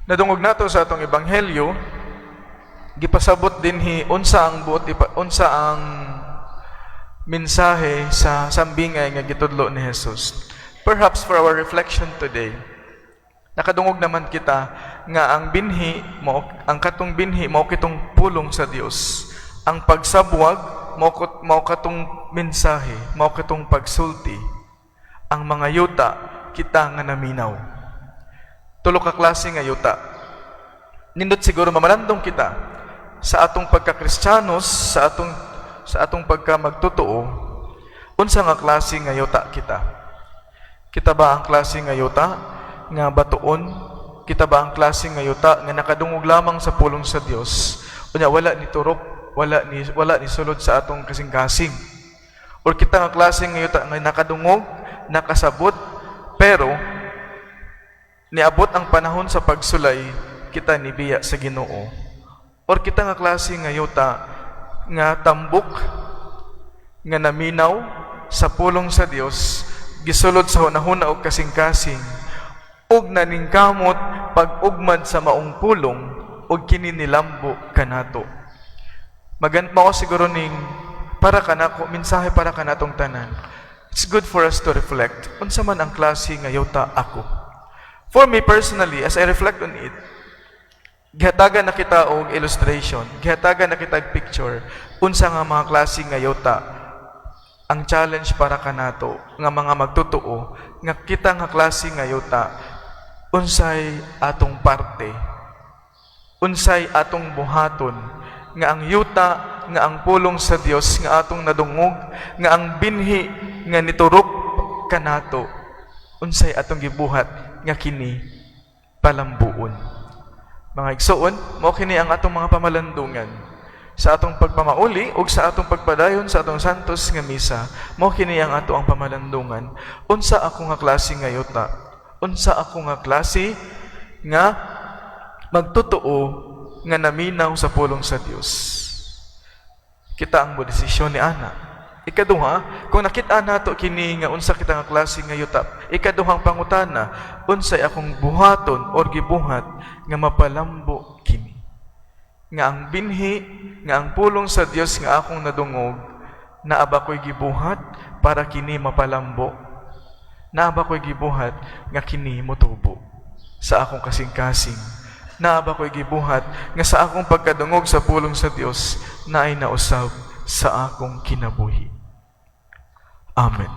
Nadungog nato sa atong ebanghelyo, gipasabot dinhi unsa ang mensahe sa sambingay nga gitudlo ni Jesus. Perhaps for our reflection today, nakadungog naman kita nga ang katong binhi mao kitong pulong sa Dios. Ang pagsabwag mao katong mensahe, mao katong pagsulti. Ang mga yuta kita nga naminaw. Tulo ka klase nga yuta. Nindot siguro mamalandong kita sa atong pagka-Kristiyanos, sa atong pagka magtotoo, unsa nga klase nga yuta kita? Kita ba ang klase nga yuta nga batuon? Kita ba ang klase nga yuta nga nakadungog lamang sa pulong sa Dios? Unya wala ni turok, wala ni sulod sa atong kasing-kasing. Or kita nga klase nga yuta nga nakadungog, nakasabot, pero niabot ang panahon sa pagsulay, kita nibiya sa Ginoo. Or kita nga klase nga yuta nga tambok, nga naminaw sa pulong sa Dios, gisulod sa hunahuna og kasing-kasing, ug naningkamot pag-ugmad sa maong pulong, ug kini nilambo kanato. Mao siguro ning para kanako, mensahe para kanatong tanan. It's good for us to reflect. Unsa man ang klase nga yuta ako? For me personally, as I reflect on it, gihatagan na kita og illustration, gihatagan na kita og picture, unsa nga mga klase nga yuta ang challenge para kanato nga mga magtotoo, nga kita nga klase nga yuta, unsay atong parte, unsay atong buhaton, nga ang yuta, nga ang pulong sa Dios, nga atong nadungog, nga ang binhi, nga niturok kanato, unsay atong gibuhat, nga kini palambuon. Mga igsoon, mao kini ang atong mga pamalandungan sa atong pagpamauli ug sa atong pagpadayon sa atong santos nga misa. Mao kini ang ato ang pamalandungan. Unsa ako nga klase nga yuta? Unsa ako nga klase nga magtotoo nga naminaw sa pulong sa Dios? Kita ang desisyon ni ana. Ikaduha, kung nakita nato kini nga unsa kita nga klase nga yuta, ikaduhang pangutana, unsay akong buhaton or gibuhat nga mapalambo kini? Nga ang binhi, nga ang pulong sa Dios nga akong nadungog, naaba ko'y gibuhat para kini mapalambo? Naaba ko'y gibuhat nga kini motubo sa akong kasing-kasing? Naaba ko'y gibuhat nga sa akong pagkadungog sa pulong sa Dios na ay nausab sa akong kinabuhi? Amen.